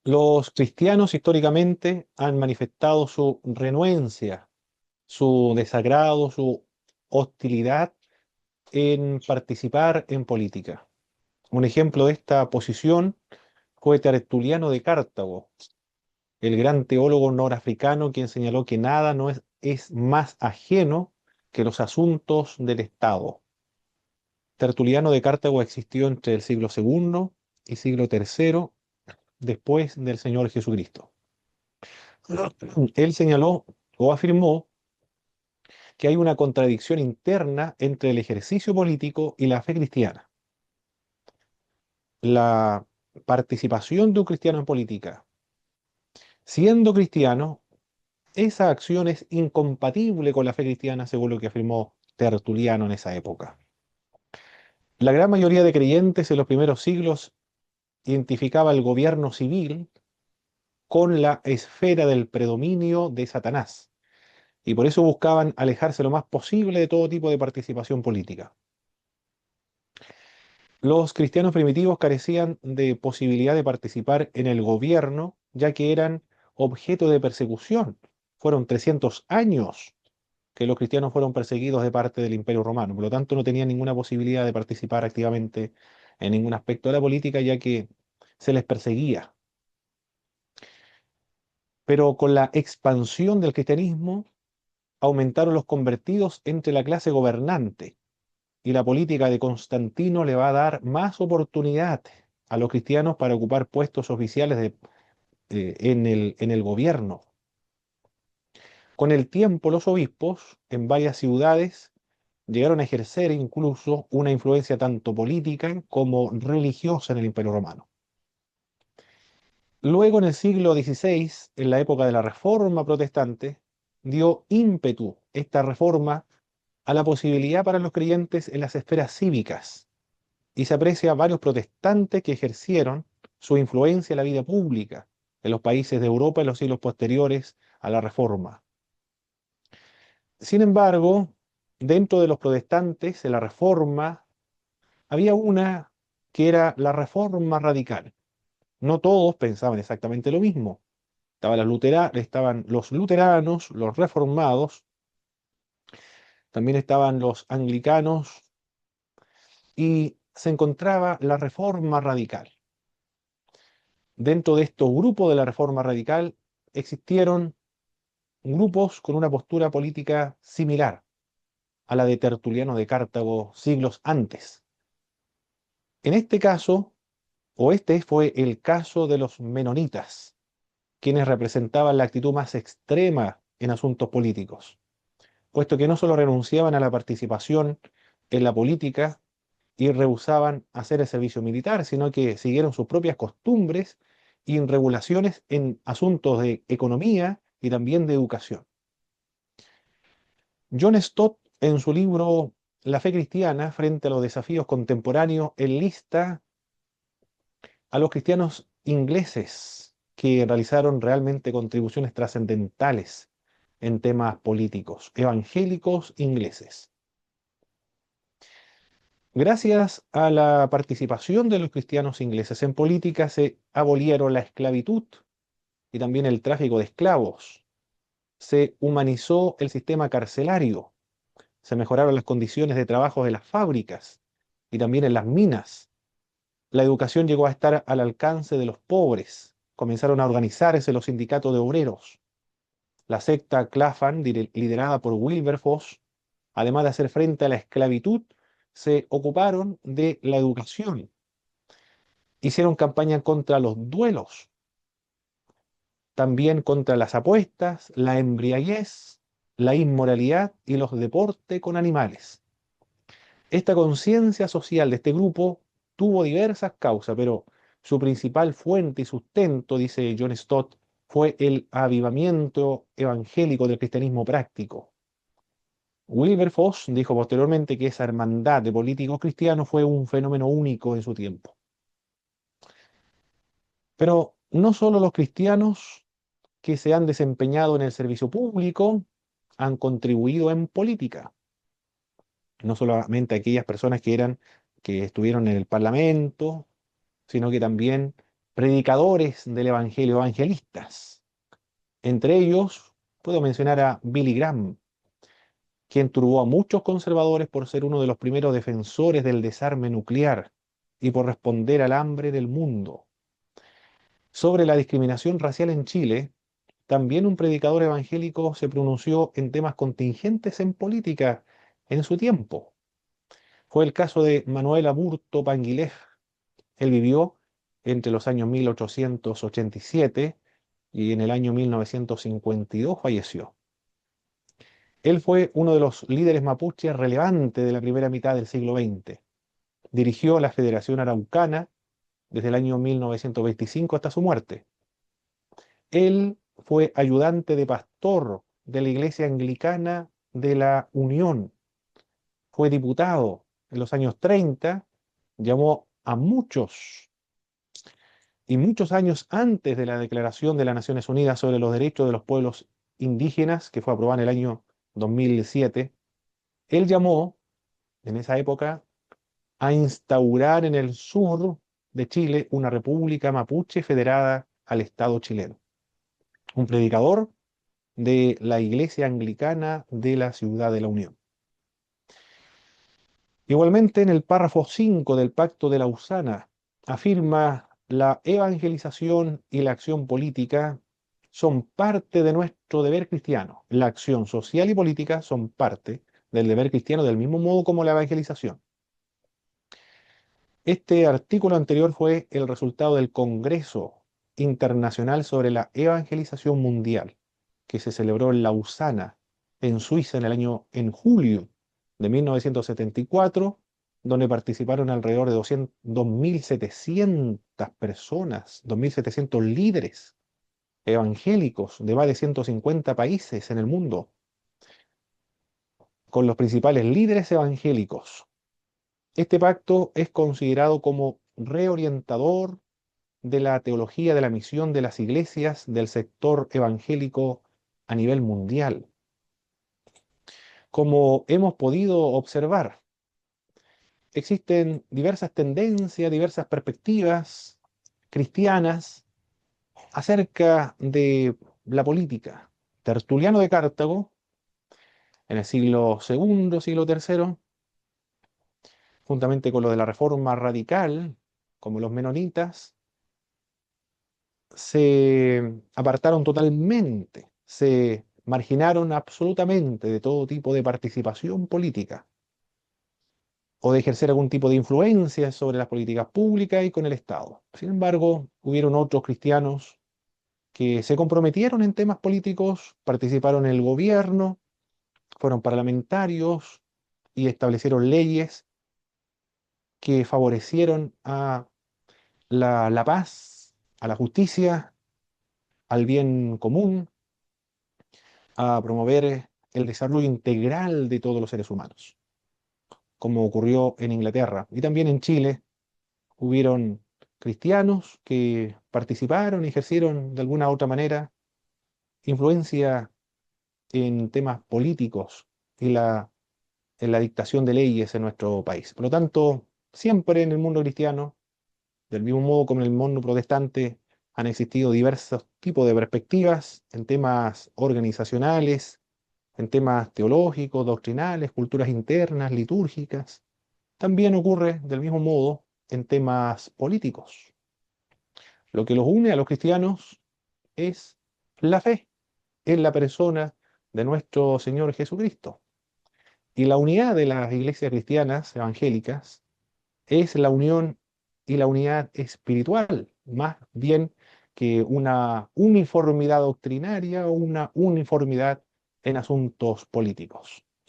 Los cristianos históricamente han manifestado su renuencia, su desagrado, su hostilidad en participar en política. Un ejemplo de esta posición fue Tertuliano de Cartago, el gran teólogo norafricano, quien señaló que nada no es más ajeno que los asuntos del Estado. Tertuliano de Cartago existió entre el siglo segundo y siglo tercero después del Señor Jesucristo. Él señaló o afirmó que hay una contradicción interna entre el ejercicio político y la fe cristiana. La participación de un cristiano en política, siendo cristiano, esa acción es incompatible con la fe cristiana, según lo que afirmó Tertuliano en esa época. La gran mayoría de creyentes en los primeros siglos identificaba el gobierno civil con la esfera del predominio de Satanás, y por eso buscaban alejarse lo más posible de todo tipo de participación política. Los cristianos primitivos carecían de posibilidad de participar en el gobierno, ya que eran objeto de persecución. Fueron 300 años que los cristianos fueron perseguidos de parte del Imperio Romano, por lo tanto no tenían ninguna posibilidad de participar activamente en ningún aspecto de la política, ya que se les perseguía. Pero con la expansión del cristianismo aumentaron los convertidos entre la clase gobernante, y la política de Constantino le va a dar más oportunidad a los cristianos para ocupar puestos oficiales en el gobierno. Con el tiempo, los obispos en varias ciudades llegaron a ejercer incluso una influencia tanto política como religiosa en el Imperio Romano. Luego, en el siglo XVI, en la época de la Reforma Protestante, dio ímpetu esta reforma a la posibilidad para los creyentes en las esferas cívicas, y se aprecia varios protestantes que ejercieron su influencia en la vida pública en los países de Europa en los siglos posteriores a la Reforma. Sin embargo, dentro de los protestantes, en la Reforma, había una que era la Reforma radical. No todos pensaban exactamente lo mismo. Estaban los luteranos, los reformados, también estaban los anglicanos y se encontraba la Reforma radical. Dentro de estos grupos de la Reforma radical existieron grupos con una postura política similar a la de Tertuliano de Cartago siglos antes. En este caso, o este fue el caso de los menonitas, quienes representaban la actitud más extrema en asuntos políticos, puesto que no solo renunciaban a la participación en la política y rehusaban hacer el servicio militar, sino que siguieron sus propias costumbres y regulaciones en asuntos de economía y también de educación. John Stott, en su libro La fe cristiana frente a los desafíos contemporáneos, enlista a los cristianos ingleses que realizaron realmente contribuciones trascendentales en temas políticos, evangélicos ingleses. Gracias a la participación de los cristianos ingleses en política se abolieron la esclavitud y también el tráfico de esclavos. Se humanizó el sistema carcelario, se mejoraron las condiciones de trabajo de las fábricas y también en las minas. La educación llegó a estar al alcance de los pobres. Comenzaron a organizarse los sindicatos de obreros. La secta Clapham, liderada por Wilberforce, además de hacer frente a la esclavitud, se ocuparon de la educación. Hicieron campaña contra los duelos, también contra las apuestas, la embriaguez, la inmoralidad y los deportes con animales. Esta conciencia social de este grupo tuvo diversas causas, pero su principal fuente y sustento, dice John Stott, fue el avivamiento evangélico del cristianismo práctico. Wilberforce dijo posteriormente que esa hermandad de políticos cristianos fue un fenómeno único en su tiempo. Pero no solo los cristianos que se han desempeñado en el servicio público han contribuido en política, no solamente aquellas personas que estuvieron en el Parlamento, sino que también predicadores del Evangelio, evangelistas. Entre ellos puedo mencionar a Billy Graham, quien turbó a muchos conservadores por ser uno de los primeros defensores del desarme nuclear y por responder al hambre del mundo. Sobre la discriminación racial en Chile, también un predicador evangélico se pronunció en temas contingentes en política en su tiempo. Fue el caso de Manuel Aburto Panguilef. Él vivió entre los años 1887 y en el año 1952 falleció. Él fue uno de los líderes mapuches relevantes de la primera mitad del siglo XX. Dirigió la Federación Araucana desde el año 1925 hasta su muerte. Él fue ayudante de pastor de la Iglesia Anglicana de la Unión. Fue diputado en los años 30, llamó a muchos y muchos años antes de la Declaración de las Naciones Unidas sobre los Derechos de los Pueblos Indígenas, que fue aprobada en el año 2007, él llamó en esa época a instaurar en el sur de Chile una república mapuche federada al Estado chileno. Un predicador de la Iglesia Anglicana de la Ciudad de la Unión. Igualmente, en el párrafo 5 del Pacto de Lausana, afirma la evangelización y la acción política son parte de nuestro deber cristiano. La acción social y política son parte del deber cristiano del mismo modo como la evangelización. Este artículo anterior fue el resultado del Congreso Internacional sobre la Evangelización Mundial, que se celebró en Lausana, en Suiza, en julio de 1974, donde participaron alrededor de 2.700 personas, 2.700 líderes evangélicos de más de 150 países en el mundo, con los principales líderes evangélicos. Este pacto es considerado como reorientador de la teología de la misión de las iglesias del sector evangélico a nivel mundial. Como hemos podido observar, existen diversas tendencias, diversas perspectivas cristianas acerca de la política. Tertuliano de Cartago, en el siglo II, siglo III, juntamente con lo de la Reforma Radical, como los menonitas, se apartaron totalmente, se marginaron absolutamente de todo tipo de participación política o de ejercer algún tipo de influencia sobre las políticas públicas y con el Estado. Sin embargo, hubieron otros cristianos que se comprometieron en temas políticos, participaron en el gobierno, fueron parlamentarios y establecieron leyes que favorecieron a la paz, a la justicia, al bien común, a promover el desarrollo integral de todos los seres humanos, como ocurrió en Inglaterra. Y también en Chile hubieron cristianos que participaron y ejercieron de alguna u otra manera influencia en temas políticos y en la dictación de leyes en nuestro país. Por lo tanto, siempre en el mundo cristiano, del mismo modo como en el mundo protestante, han existido diversos tipos de perspectivas en temas organizacionales, en temas teológicos, doctrinales, culturas internas, litúrgicas. También ocurre del mismo modo en temas políticos. Lo que los une a los cristianos es la fe en la persona de nuestro Señor Jesucristo. Y la unidad de las iglesias cristianas evangélicas es la unión y la unidad espiritual, más bien que una uniformidad doctrinaria o una uniformidad en asuntos políticos.